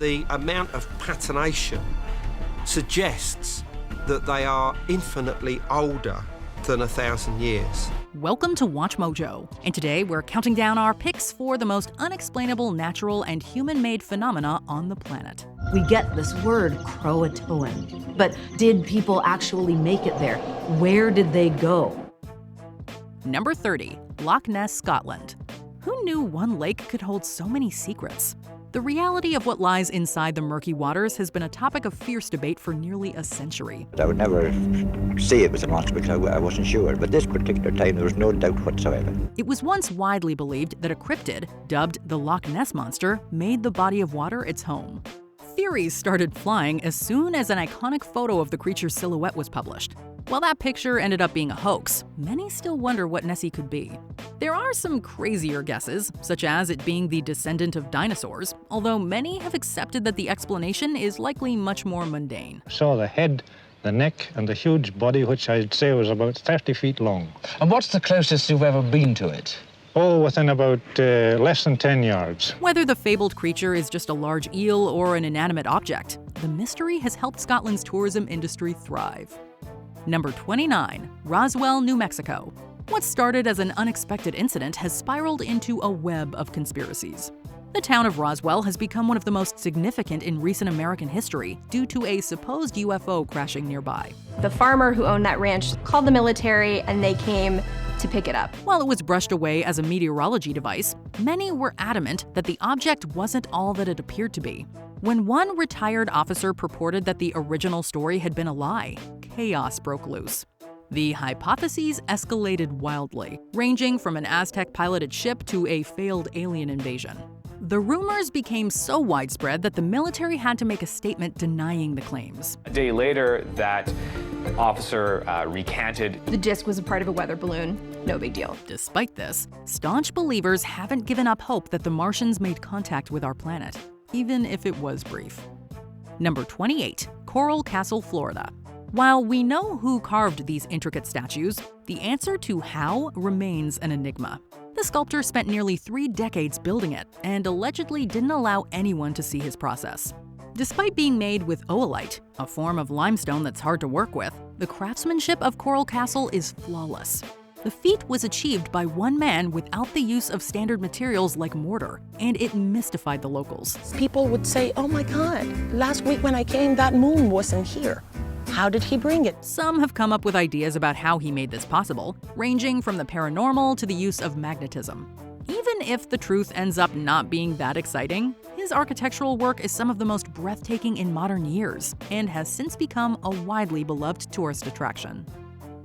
The amount of patination suggests that they are infinitely older than 1,000 years. Welcome to Watch Mojo, and today we're counting down our picks for the most unexplainable natural and human-made phenomena on the planet. We get this word Croatoan, but did people actually make it there? Where did they go? Number 30, Loch Ness, Scotland. Who knew one lake could hold so many secrets? The reality of what lies inside the murky waters has been a topic of fierce debate for nearly a century. I would never say it was a monster because I wasn't sure, but this particular time there was no doubt whatsoever. It was once widely believed that a cryptid, dubbed the Loch Ness Monster, made the body of water its home. Theories started flying as soon as an iconic photo of the creature's silhouette was published. While that picture ended up being a hoax, many still wonder what Nessie could be. There are some crazier guesses, such as it being the descendant of dinosaurs, although many have accepted that the explanation is likely much more mundane. I saw the head, the neck, and the huge body, which I'd say was about 30 feet long. And what's the closest you've ever been to it? Oh, within about less than 10 yards. Whether the fabled creature is just a large eel or an inanimate object, the mystery has helped Scotland's tourism industry thrive. Number 29, Roswell, New Mexico. What started as an unexpected incident has spiraled into a web of conspiracies. The town of Roswell has become one of the most significant in recent American history due to a supposed UFO crashing nearby. The farmer who owned that ranch called the military and they came to pick it up. While it was brushed away as a meteorology device, many were adamant that the object wasn't all that it appeared to be. When one retired officer purported that the original story had been a lie, chaos broke loose. The hypotheses escalated wildly, ranging from an Aztec-piloted ship to a failed alien invasion. The rumors became so widespread that the military had to make a statement denying the claims. A day later, that officer recanted. The disc was a part of a weather balloon. No big deal. Despite this, staunch believers haven't given up hope that the Martians made contact with our planet, even if it was brief. Number 28, Coral Castle, Florida. While we know who carved these intricate statues, the answer to how remains an enigma. The sculptor spent nearly 3 decades building it and allegedly didn't allow anyone to see his process. Despite being made with oolite, a form of limestone that's hard to work with, the craftsmanship of Coral Castle is flawless. The feat was achieved by one man without the use of standard materials like mortar, and it mystified the locals. People would say, "Oh my God, last week when I came, that moon wasn't here. How did he bring it?" Some have come up with ideas about how he made this possible, ranging from the paranormal to the use of magnetism. Even if the truth ends up not being that exciting, his architectural work is some of the most breathtaking in modern years and has since become a widely beloved tourist attraction.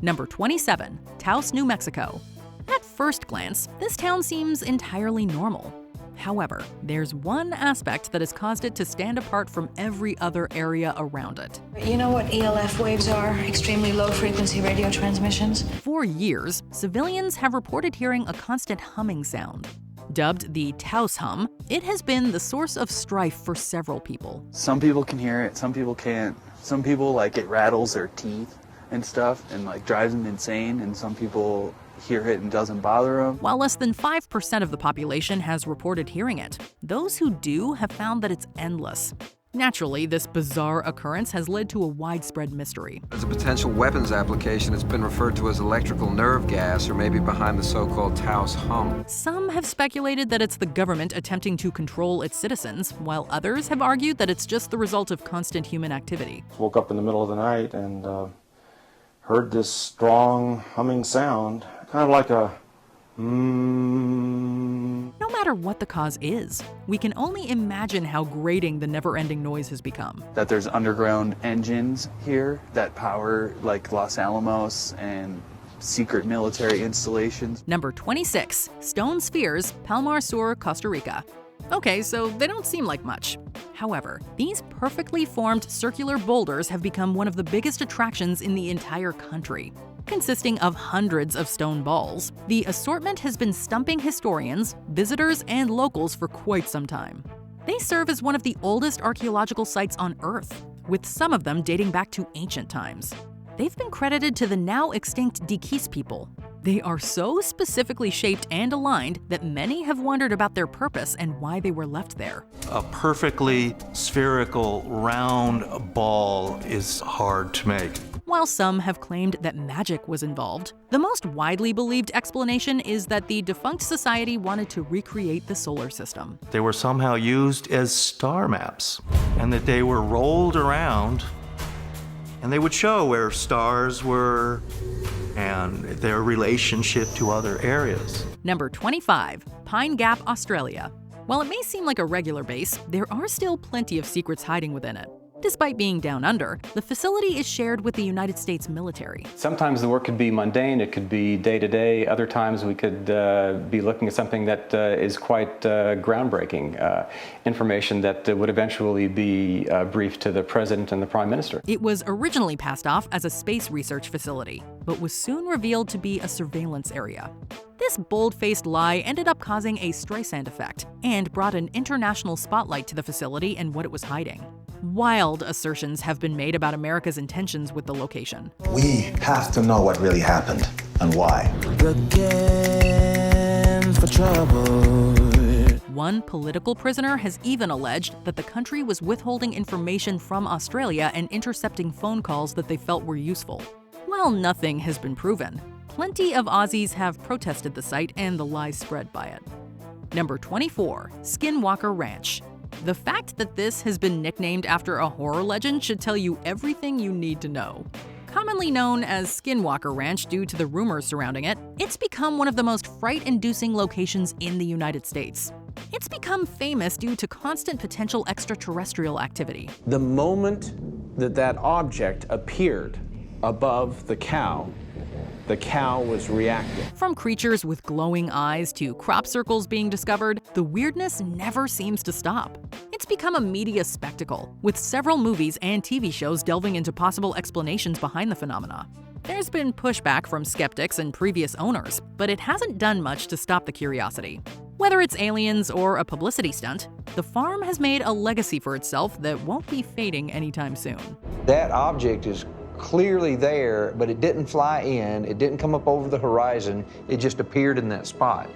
Number 27, Taos, New Mexico. At first glance, this town seems entirely normal. However, there's one aspect that has caused it to stand apart from every other area around it. You know what ELF waves are? Extremely low-frequency radio transmissions? For years, civilians have reported hearing a constant humming sound. Dubbed the Taos hum, it has been the source of strife for several people. Some people can hear it, some people can't. Some people, like, it rattles their teeth and stuff and, like, drives them insane, and some people hear it and doesn't bother them. While less than 5% of the population has reported hearing it, those who do have found that it's endless. Naturally, this bizarre occurrence has led to a widespread mystery. As a potential weapons application, it's been referred to as electrical nerve gas, or maybe behind the so-called Taos hum. Some have speculated that it's the government attempting to control its citizens, while others have argued that it's just the result of constant human activity. Woke up in the middle of the night and heard this strong humming sound, kind of like a No matter what the cause is, we can only imagine how grating the never-ending noise has become. That there's underground engines here that power, like, Los Alamos and secret military installations. Number 26, Stone Spheres, Palmar Sur, Costa Rica. Okay, so they don't seem like much. However, these perfectly formed circular boulders have become one of the biggest attractions in the entire country. Consisting of hundreds of stone balls, the assortment has been stumping historians, visitors, and locals for quite some time. They serve as one of the oldest archaeological sites on Earth, with some of them dating back to ancient times. They've been credited to the now extinct Dikis people. They are so specifically shaped and aligned that many have wondered about their purpose and why they were left there. A perfectly spherical, round ball is hard to make. While some have claimed that magic was involved, the most widely believed explanation is that the defunct society wanted to recreate the solar system. They were somehow used as star maps, and that they were rolled around, and they would show where stars were and their relationship to other areas. Number 25, Pine Gap, Australia. While it may seem like a regular base, there are still plenty of secrets hiding within it. Despite being down under, the facility is shared with the United States military. Sometimes the work could be mundane, it could be day-to-day. Other times we could be looking at something that is quite groundbreaking, information that would eventually be briefed to the President and the Prime Minister. It was originally passed off as a space research facility, but was soon revealed to be a surveillance area. This bold-faced lie ended up causing a Streisand effect and brought an international spotlight to the facility and what it was hiding. Wild assertions have been made about America's intentions with the location. We have to know what really happened and why. Looking for trouble. One political prisoner has even alleged that the country was withholding information from Australia and intercepting phone calls that they felt were useful. While nothing has been proven, plenty of Aussies have protested the site and the lies spread by it. Number 24, Skinwalker Ranch. The fact that this has been nicknamed after a horror legend should tell you everything you need to know. Commonly known as Skinwalker Ranch due to the rumors surrounding it, it's become one of the most fright-inducing locations in the United States. It's become famous due to constant potential extraterrestrial activity. The moment that object appeared above the cow was reacting. From creatures with glowing eyes to crop circles being discovered, the weirdness never seems to stop. It's become a media spectacle, with several movies and TV shows delving into possible explanations behind the phenomena. There's been pushback from skeptics and previous owners, but it hasn't done much to stop the curiosity. Whether it's aliens or a publicity stunt, the farm has made a legacy for itself that won't be fading anytime soon. That object is clearly there, but it didn't fly in, it didn't come up over the horizon, it just appeared in that spot.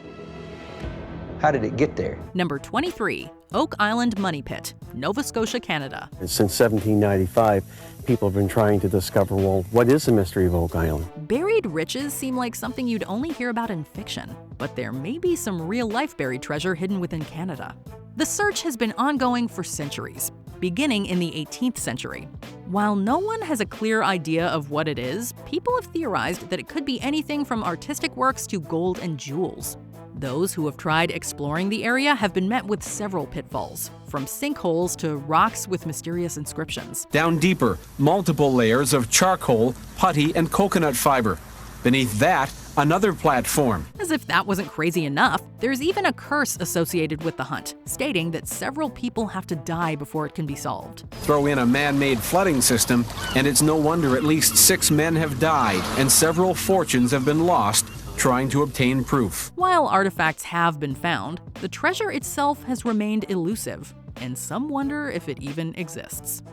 How did it get there? Number 23, Oak Island Money Pit, Nova Scotia, Canada. Since 1795, people have been trying to discover, well, what is the mystery of Oak Island? Buried riches seem like something you'd only hear about in fiction, but there may be some real-life buried treasure hidden within Canada. The search has been ongoing for centuries, beginning in the 18th century. While no one has a clear idea of what it is, people have theorized that it could be anything from artistic works to gold and jewels. Those who have tried exploring the area have been met with several pitfalls, from sinkholes to rocks with mysterious inscriptions. Down deeper, multiple layers of charcoal, putty, and coconut fiber. Beneath that, another platform. As if that wasn't crazy enough, there's even a curse associated with the hunt, stating that several people have to die before it can be solved. Throw in a man-made flooding system, and it's no wonder at least 6 men have died and several fortunes have been lost trying to obtain proof. While artifacts have been found, the treasure itself has remained elusive, and some wonder if it even exists.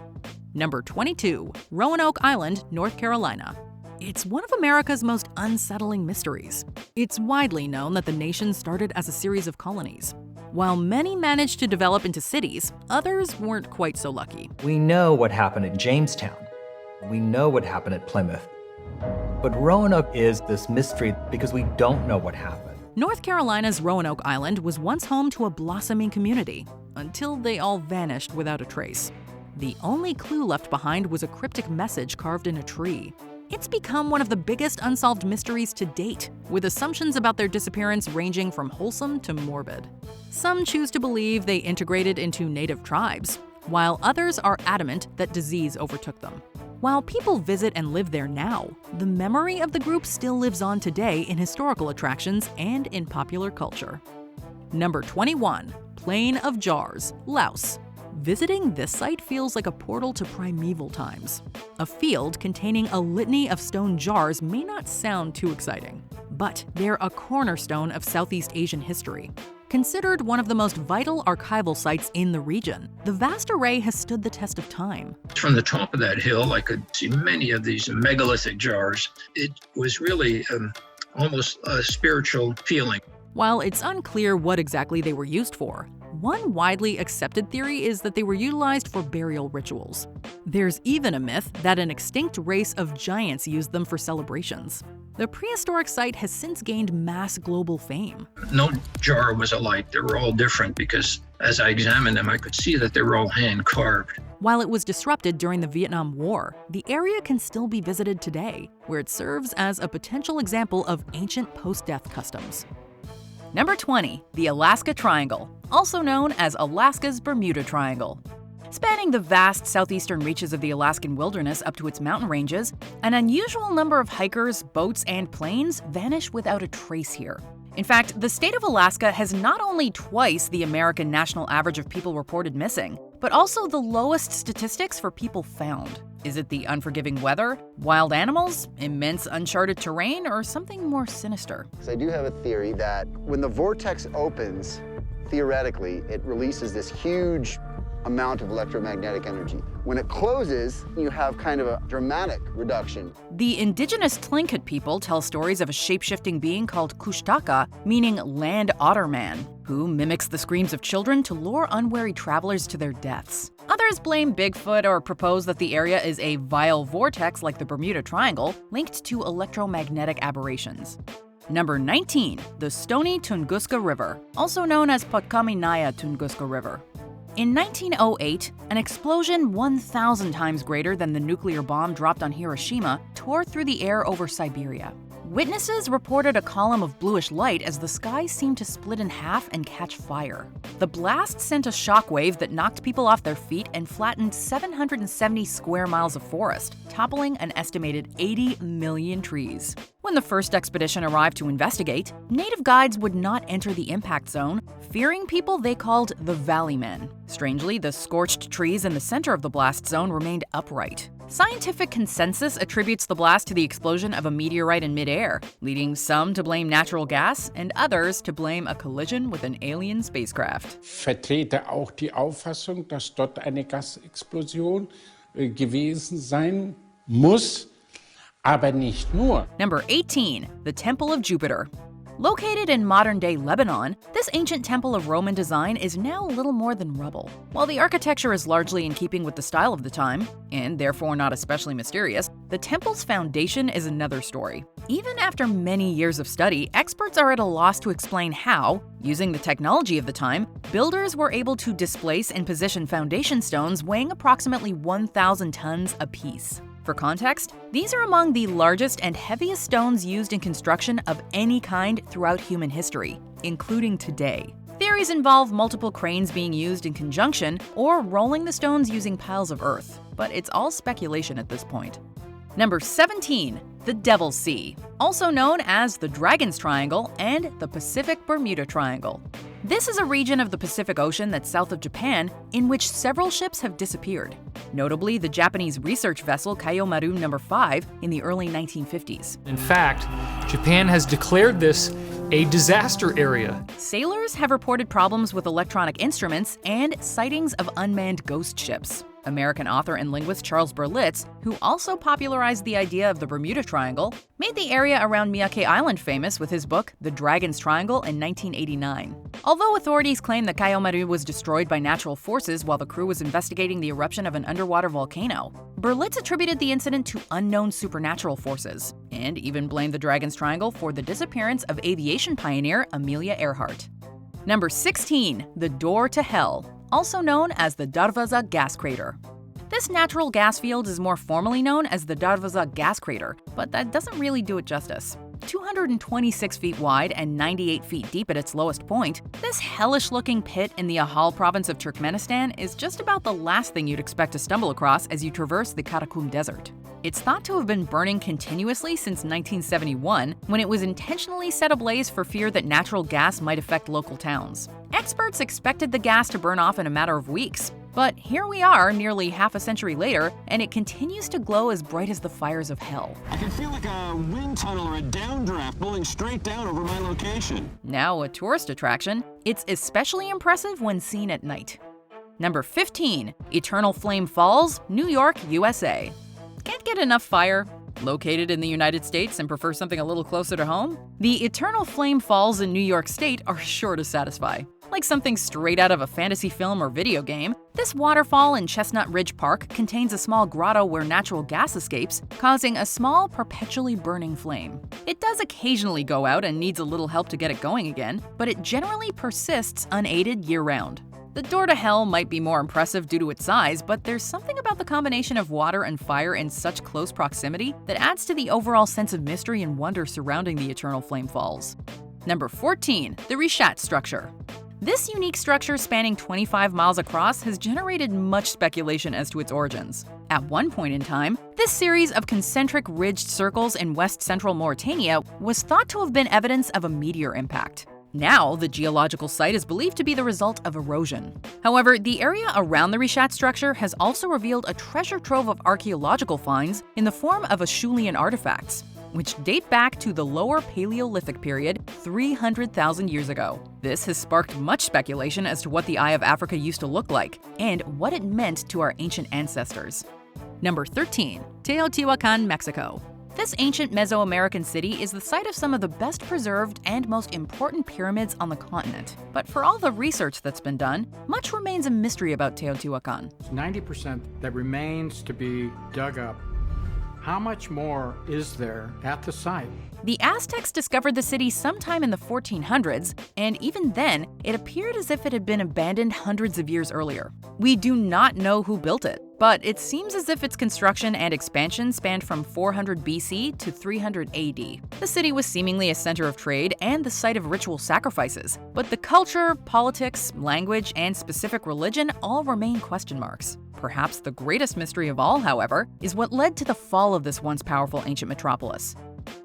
Number 22, Roanoke Island, North Carolina. It's one of America's most unsettling mysteries. It's widely known that the nation started as a series of colonies. While many managed to develop into cities, others weren't quite so lucky. We know what happened at Jamestown. We know what happened at Plymouth. But Roanoke is this mystery because we don't know what happened. North Carolina's Roanoke Island was once home to a blossoming community, until they all vanished without a trace. The only clue left behind was a cryptic message carved in a tree. It's become one of the biggest unsolved mysteries to date, with assumptions about their disappearance ranging from wholesome to morbid. Some choose to believe they integrated into native tribes, while others are adamant that disease overtook them. While people visit and live there now, the memory of the group still lives on today in historical attractions and in popular culture. Number 21, Plain of Jars, Laos. Visiting this site feels like a portal to primeval times. A field containing a litany of stone jars may not sound too exciting, but they're a cornerstone of Southeast Asian history. Considered one of the most vital archival sites in the region, the vast array has stood the test of time. From the top of that hill, I could see many of these megalithic jars. It was really almost a spiritual feeling. While it's unclear what exactly they were used for, one widely accepted theory is that they were utilized for burial rituals. There's even a myth that an extinct race of giants used them for celebrations. The prehistoric site has since gained mass global fame. No jar was alike. They were all different because as I examined them, I could see that they were all hand-carved. While it was disrupted during the Vietnam War, the area can still be visited today, where it serves as a potential example of ancient post-death customs. Number 20, the Alaska Triangle, also known as Alaska's Bermuda Triangle. Spanning the vast southeastern reaches of the Alaskan wilderness up to its mountain ranges, an unusual number of hikers, boats, and planes vanish without a trace here. In fact, the state of Alaska has not only twice the American national average of people reported missing, but also the lowest statistics for people found. Is it the unforgiving weather, wild animals, immense uncharted terrain, or something more sinister? So I do have a theory that when the vortex opens, theoretically, it releases this huge amount of electromagnetic energy. When it closes, you have kind of a dramatic reduction. The indigenous Tlingit people tell stories of a shape-shifting being called Kushtaka, meaning land otter man, who mimics the screams of children to lure unwary travelers to their deaths. Others blame Bigfoot or propose that the area is a vile vortex like the Bermuda Triangle, linked to electromagnetic aberrations. Number 19, the Stony Tunguska River, also known as Potkaminaya Tunguska River. In 1908, an explosion 1,000 times greater than the nuclear bomb dropped on Hiroshima tore through the air over Siberia. Witnesses reported a column of bluish light as the sky seemed to split in half and catch fire. The blast sent a shockwave that knocked people off their feet and flattened 770 square miles of forest, toppling an estimated 80 million trees. When the first expedition arrived to investigate, native guides would not enter the impact zone, fearing people they called the Valley Men. Strangely, the scorched trees in the center of the blast zone remained upright. Scientific consensus attributes the blast to the explosion of a meteorite in midair, leading some to blame natural gas and others to blame a collision with an alien spacecraft. Vertrete auch die Auffassung, dass dort eine Gasexplosion gewesen sein muss, aber nicht nur. Number 18, the Temple of Jupiter. Located in modern-day Lebanon, this ancient temple of Roman design is now little more than rubble. While the architecture is largely in keeping with the style of the time, and therefore not especially mysterious, the temple's foundation is another story. Even after many years of study, experts are at a loss to explain how, using the technology of the time, builders were able to displace and position foundation stones weighing approximately 1,000 tons apiece. For context, these are among the largest and heaviest stones used in construction of any kind throughout human history, including today. Theories involve multiple cranes being used in conjunction or rolling the stones using piles of earth, but it's all speculation at this point. Number 17, the Devil's Sea, also known as the Dragon's Triangle and the Pacific Bermuda Triangle. This is a region of the Pacific Ocean that's south of Japan in which several ships have disappeared, notably the Japanese research vessel Kaiomaru No. 5 in the early 1950s. In fact, Japan has declared this a disaster area. Sailors have reported problems with electronic instruments and sightings of unmanned ghost ships. American author and linguist Charles Berlitz, who also popularized the idea of the Bermuda Triangle, made the area around Miyake Island famous with his book The Dragon's Triangle in 1989. Although authorities claim that Kaiomaru was destroyed by natural forces while the crew was investigating the eruption of an underwater volcano, Berlitz attributed the incident to unknown supernatural forces, and even blamed the Dragon's Triangle for the disappearance of aviation pioneer Amelia Earhart. Number 16, the Door to Hell, also known as the Darvaza gas crater. This natural gas field is more formally known as the Darvaza gas crater, but that doesn't really do it justice. 226 feet wide and 98 feet deep at its lowest point, this hellish-looking pit in the Ahal province of Turkmenistan is just about the last thing you'd expect to stumble across as you traverse the Karakum Desert. It's thought to have been burning continuously since 1971, when it was intentionally set ablaze for fear that natural gas might affect local towns. Experts expected the gas to burn off in a matter of weeks, but here we are nearly half a century later, and it continues to glow as bright as the fires of hell. I can feel like a wind tunnel or a downdraft blowing straight down over my location. Now a tourist attraction, it's especially impressive when seen at night. Number 15, Eternal Flame Falls, New York, USA. Can't get enough fire? Located in the United States and prefer something a little closer to home? The Eternal Flame Falls in New York State are sure to satisfy. Like something straight out of a fantasy film or video game, this waterfall in Chestnut Ridge Park contains a small grotto where natural gas escapes, causing a small, perpetually burning flame. It does occasionally go out and needs a little help to get it going again, but it generally persists unaided year-round. The door to hell might be more impressive due to its size, but there's something about the combination of water and fire in such close proximity that adds to the overall sense of mystery and wonder surrounding the Eternal Flame Falls. Number 14. Therishat Structure. This unique structure spanning 25 miles across has generated much speculation as to its origins. At one point in time, this series of concentric ridged circles in west-central Mauritania was thought to have been evidence of a meteor impact. Now, the geological site is believed to be the result of erosion. However, the area around the Therishat structure has also revealed a treasure trove of archaeological finds in the form of Acheulean artifacts, which date back to the lower Paleolithic period 300,000 years ago. This has sparked much speculation as to what the Eye of Africa used to look like and what it meant to our ancient ancestors. Number 13. Teotihuacan, Mexico. This ancient Mesoamerican city is the site of some of the best preserved and most important pyramids on the continent. But for all the research that's been done, much remains a mystery about Teotihuacan. 90% that remains to be dug up. How much more is there at the site? The Aztecs discovered the city sometime in the 1400s, and even then, it appeared as if it had been abandoned hundreds of years earlier. We do not know who built it, but it seems as if its construction and expansion spanned from 400 BC to 300 AD. The city was seemingly a center of trade and the site of ritual sacrifices, but the culture, politics, language, and specific religion all remain question marks. Perhaps the greatest mystery of all, however, is what led to the fall of this once powerful ancient metropolis.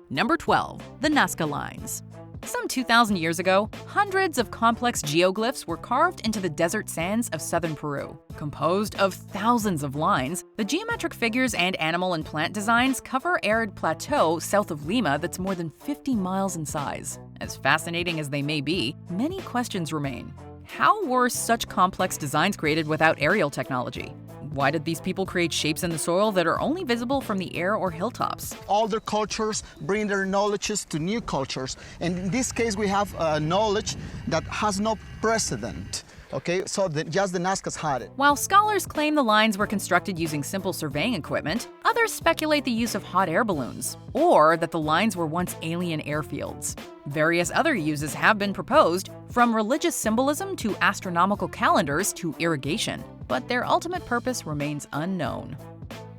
Number 12. The Nazca Lines. Some 2,000 years ago, hundreds of complex geoglyphs were carved into the desert sands of southern Peru. Composed of thousands of lines, the geometric figures and animal and plant designs cover arid plateau south of Lima that's more than 50 miles in size. As fascinating as they may be, many questions remain. How were such complex designs created without aerial technology? Why did these people create shapes in the soil that are only visible from the air or hilltops? Older cultures bring their knowledges to new cultures. And in this case, we have knowledge that has no precedent. Okay, so just the Nazcas had it. While scholars claim the lines were constructed using simple surveying equipment, others speculate the use of hot air balloons, or that the lines were once alien airfields. Various other uses have been proposed, from religious symbolism to astronomical calendars to irrigation, but their ultimate purpose remains unknown.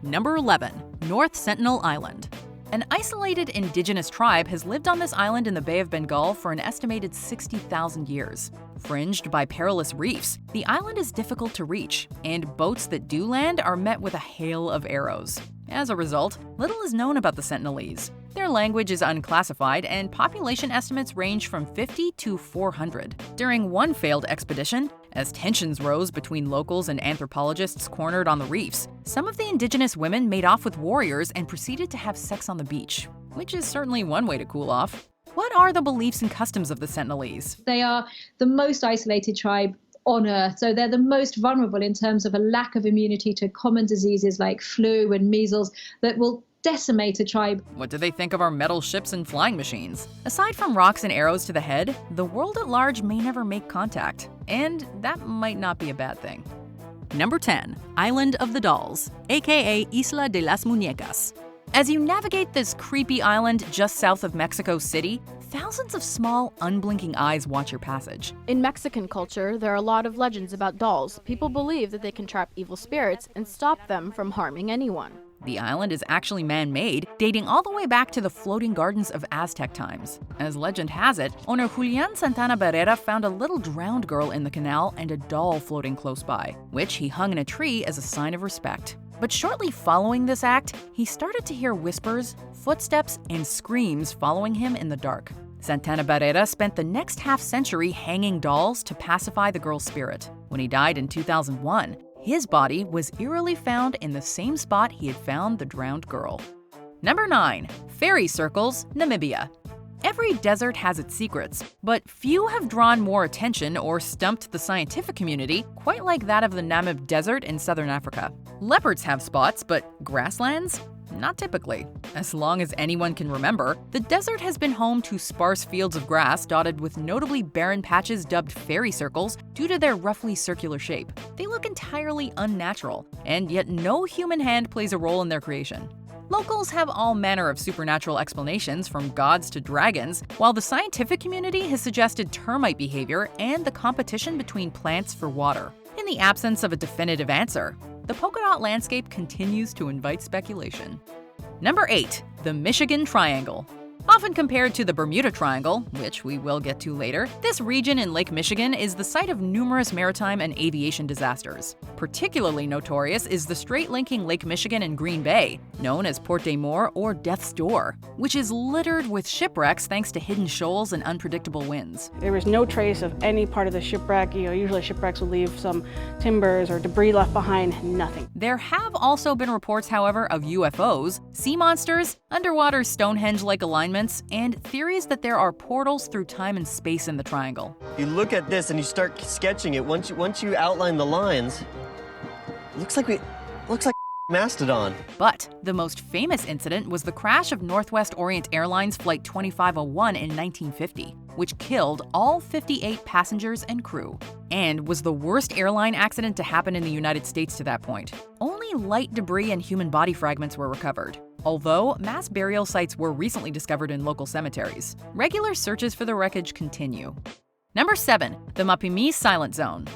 Number 11. North Sentinel Island. An isolated indigenous tribe has lived on this island in the Bay of Bengal for an estimated 60,000 years. Fringed by perilous reefs, the island is difficult to reach, and boats that do land are met with a hail of arrows. As a result, little is known about the Sentinelese. Their language is unclassified, and population estimates range from 50 to 400. During one failed expedition, as tensions rose between locals and anthropologists cornered on the reefs, some of the indigenous women made off with warriors and proceeded to have sex on the beach, which is certainly one way to cool off. What are the beliefs and customs of the Sentinelese? They are the most isolated tribe on Earth, so they're the most vulnerable in terms of a lack of immunity to common diseases like flu and measles that will decimate a tribe. What do they think of our metal ships and flying machines? Aside from rocks and arrows to the head, the world at large may never make contact, and that might not be a bad thing. Number 10. Island of the Dolls, aka Isla de las Muñecas. As you navigate this creepy island just south of Mexico City, thousands of small, unblinking eyes watch your passage. In Mexican culture, there are a lot of legends about dolls. People believe that they can trap evil spirits and stop them from harming anyone. The island is actually man-made, dating all the way back to the floating gardens of Aztec times. As legend has it, owner Julian Santana Barrera found a little drowned girl in the canal and a doll floating close by, which he hung in a tree as a sign of respect. But shortly following this act, he started to hear whispers, footsteps, and screams following him in the dark. Santana Barrera spent the next half-century hanging dolls to pacify the girl's spirit. When he died in 2001, his body was eerily found in the same spot he had found the drowned girl. Number 9. Fairy Circles, Namibia. Every desert has its secrets, but few have drawn more attention or stumped the scientific community quite like that of the Namib Desert in southern Africa. Leopards have spots, but grasslands? Not typically. As long as anyone can remember, the desert has been home to sparse fields of grass dotted with notably barren patches dubbed fairy circles due to their roughly circular shape. They look entirely unnatural, and yet no human hand plays a role in their creation. Locals have all manner of supernatural explanations, from gods to dragons, while the scientific community has suggested termite behavior and the competition between plants for water. In the absence of a definitive answer, the polka dot landscape continues to invite speculation. Number 8. The Michigan Triangle. Often compared to the Bermuda Triangle, which we will get to later, this region in Lake Michigan is the site of numerous maritime and aviation disasters. Particularly notorious is the strait linking Lake Michigan and Green Bay, known as Port des Morts or Death's Door, which is littered with shipwrecks thanks to hidden shoals and unpredictable winds. There was no trace of any part of the shipwreck. Usually shipwrecks will leave some timbers or debris left behind, nothing. There have also been reports, however, of UFOs, sea monsters, underwater Stonehenge-like alignments, and theories that there are portals through time and space in the triangle. You look at this and you start sketching it. Once you outline the lines, it looks like Mastodon. But the most famous incident was the crash of Northwest Orient Airlines Flight 2501 in 1950, which killed all 58 passengers and crew, and was the worst airline accident to happen in the United States to that point. Only light debris and human body fragments were recovered, although mass burial sites were recently discovered in local cemeteries. Regular searches for the wreckage continue. Number 7. The Mapimi Silent Zone.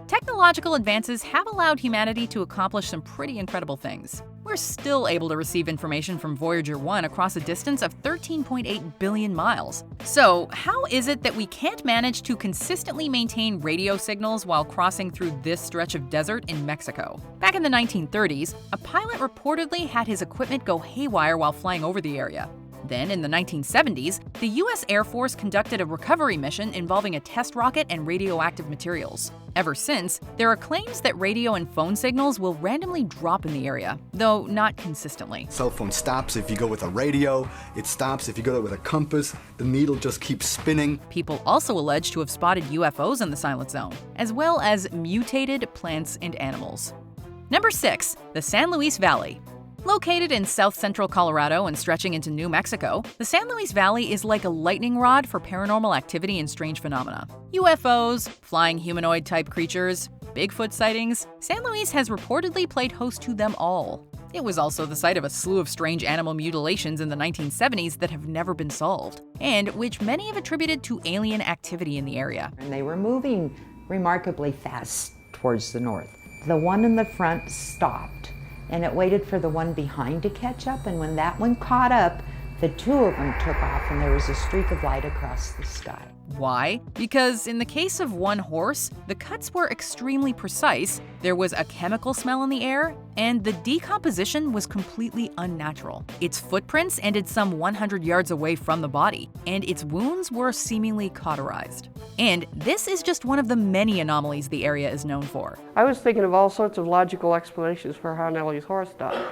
Technological advances have allowed humanity to accomplish some pretty incredible things. We're still able to receive information from Voyager 1 across a distance of 13.8 billion miles. So, how is it that we can't manage to consistently maintain radio signals while crossing through this stretch of desert in Mexico? Back in the 1930s, a pilot reportedly had his equipment go haywire while flying over the area. Then, in the 1970s, the U.S. Air Force conducted a recovery mission involving a test rocket and radioactive materials. Ever since, there are claims that radio and phone signals will randomly drop in the area, though not consistently. Cell phone stops if you go with a radio, it stops if you go with a compass, the needle just keeps spinning. People also allege to have spotted UFOs in the Silent Zone, as well as mutated plants and animals. Number 6. The San Luis Valley. Located in south-central Colorado and stretching into New Mexico, the San Luis Valley is like a lightning rod for paranormal activity and strange phenomena. UFOs, flying humanoid-type creatures, Bigfoot sightings, San Luis has reportedly played host to them all. It was also the site of a slew of strange animal mutilations in the 1970s that have never been solved, and which many have attributed to alien activity in the area. And they were moving remarkably fast towards the north. The one in the front stopped, and it waited for the one behind to catch up, and when that one caught up, the two of them took off and there was a streak of light across the sky. Why? Because in the case of one horse, the cuts were extremely precise, there was a chemical smell in the air, and the decomposition was completely unnatural. Its footprints ended some 100 yards away from the body, and its wounds were seemingly cauterized. And this is just one of the many anomalies the area is known for. I was thinking of all sorts of logical explanations for how Nellie's horse died.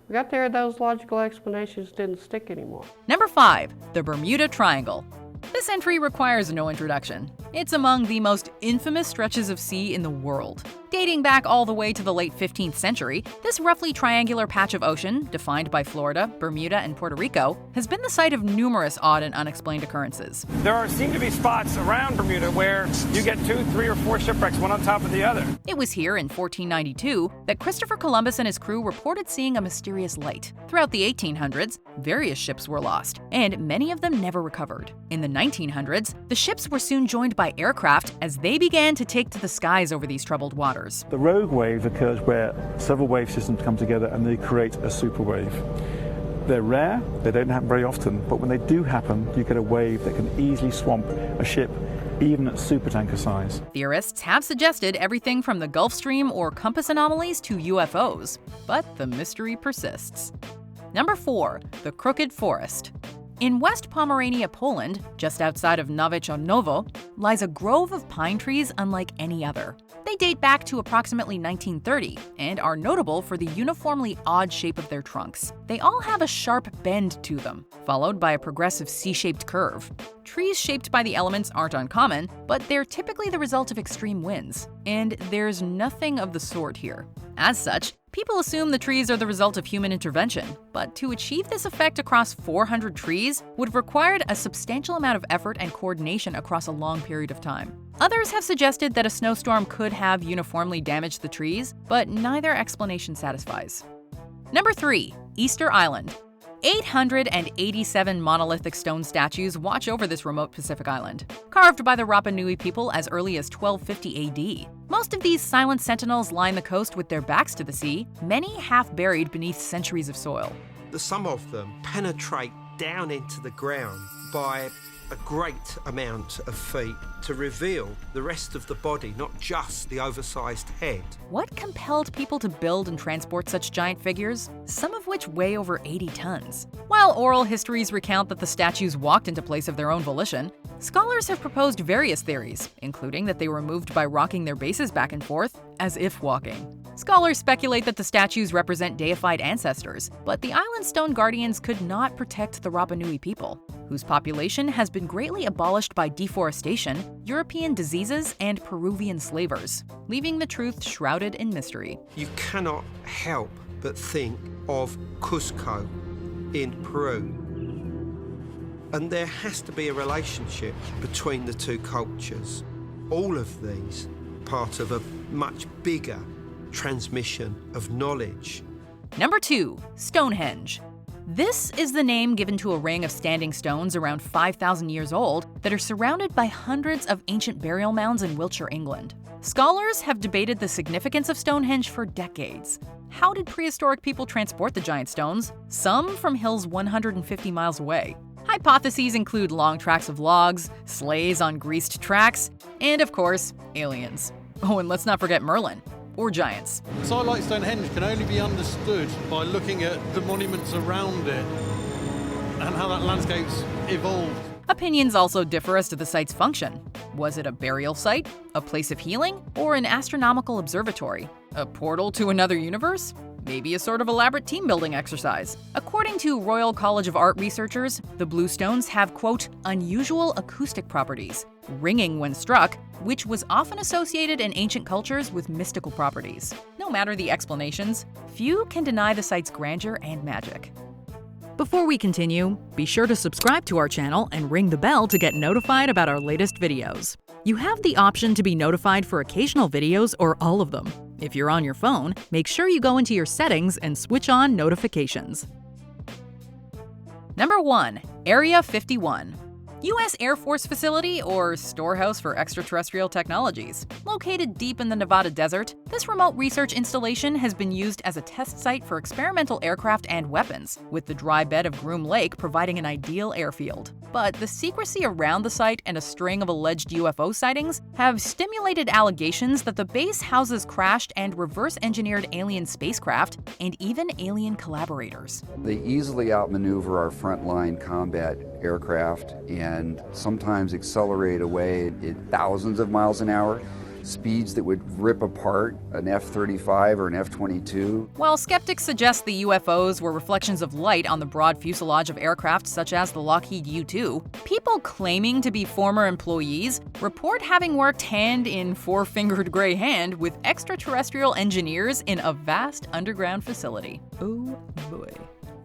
We got there, those logical explanations didn't stick anymore. Number 5. The Bermuda Triangle. This entry requires no introduction. It's among the most infamous stretches of sea in the world. Dating back all the way to the late 15th century, this roughly triangular patch of ocean, defined by Florida, Bermuda, and Puerto Rico, has been the site of numerous odd and unexplained occurrences. There seem to be spots around Bermuda where you get 2, 3, or 4 shipwrecks, one on top of the other. It was here in 1492 that Christopher Columbus and his crew reported seeing a mysterious light. Throughout the 1800s, various ships were lost, and many of them never recovered. In the 1900s, the ships were soon joined by aircraft as they began to take to the skies over these troubled waters. The rogue wave occurs where several wave systems come together and they create a superwave. They're rare, they don't happen very often, but when they do happen, you get a wave that can easily swamp a ship, even at supertanker size. Theorists have suggested everything from the Gulf Stream or compass anomalies to UFOs, but the mystery persists. Number 4. The Crooked Forest. In West Pomerania, Poland, just outside of Nowe Czarnowo, lies a grove of pine trees unlike any other. They date back to approximately 1930 and are notable for the uniformly odd shape of their trunks. They all have a sharp bend to them, followed by a progressive C-shaped curve. Trees shaped by the elements aren't uncommon, but they're typically the result of extreme winds, and there's nothing of the sort here. As such, people assume the trees are the result of human intervention, but to achieve this effect across 400 trees would have required a substantial amount of effort and coordination across a long period of time. Others have suggested that a snowstorm could have uniformly damaged the trees, but neither explanation satisfies. Number 3. Easter Island. 887 monolithic stone statues watch over this remote Pacific island, carved by the Rapa Nui people as early as 1250 AD. Most of these silent sentinels line the coast with their backs to the sea, many half buried beneath centuries of soil. Some of them penetrate down into the ground by a great amount of feet to reveal the rest of the body, not just the oversized head. What compelled people to build and transport such giant figures, some of which weigh over 80 tons? While oral histories recount that the statues walked into place of their own volition, scholars have proposed various theories, including that they were moved by rocking their bases back and forth, as if walking. Scholars speculate that the statues represent deified ancestors, but the island's stone guardians could not protect the Rapa Nui people, whose population has been greatly abolished by deforestation, European diseases, and Peruvian slavers, leaving the truth shrouded in mystery. You cannot help but think of Cusco in Peru. And there has to be a relationship between the two cultures. All of these part of a much bigger transmission of knowledge. Number 2. Stonehenge. This is the name given to a ring of standing stones around 5,000 years old that are surrounded by hundreds of ancient burial mounds in Wiltshire, England. Scholars have debated the significance of Stonehenge for decades. How did prehistoric people transport the giant stones, some from hills 150 miles away? Hypotheses include long tracks of logs, sleighs on greased tracks, and of course, aliens. Oh, and let's not forget Merlin. Or giants. A site like Stonehenge can only be understood by looking at the monuments around it and how that landscape's evolved. Opinions also differ as to the site's function. Was it a burial site, a place of healing, or an astronomical observatory? A portal to another universe? Maybe a sort of elaborate team-building exercise. According to Royal College of Art researchers, the blue stones have, quote, unusual acoustic properties, ringing when struck, which was often associated in ancient cultures with mystical properties. No matter the explanations, few can deny the site's grandeur and magic. Before we continue, be sure to subscribe to our channel and ring the bell to get notified about our latest videos. You have the option to be notified for occasional videos or all of them. If you're on your phone, make sure you go into your settings and switch on notifications. Number 1. Area 51. U.S. Air Force facility or storehouse for extraterrestrial technologies. Located deep in the Nevada desert, this remote research installation has been used as a test site for experimental aircraft and weapons, with the dry bed of Groom Lake providing an ideal airfield. But the secrecy around the site and a string of alleged UFO sightings have stimulated allegations that the base houses crashed and reverse-engineered alien spacecraft and even alien collaborators. They easily outmaneuver our frontline combat aircraft and sometimes accelerate away at thousands of miles an hour, speeds that would rip apart an F-35 or an F-22. While skeptics suggest the UFOs were reflections of light on the broad fuselage of aircraft such as the Lockheed U-2, people claiming to be former employees report having worked hand in four-fingered gray hand with extraterrestrial engineers in a vast underground facility. Oh boy.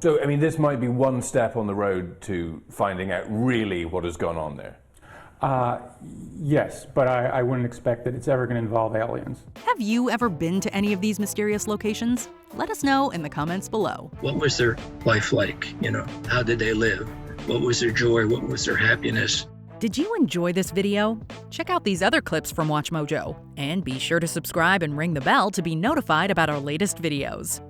So, I mean, this might be one step on the road to finding out really what has gone on there. Yes, but I wouldn't expect that it's ever going to involve aliens. Have you ever been to any of these mysterious locations? Let us know in the comments below. What was their life like? How did they live? What was their joy? What was their happiness? Did you enjoy this video? Check out these other clips from WatchMojo, and be sure to subscribe and ring the bell to be notified about our latest videos.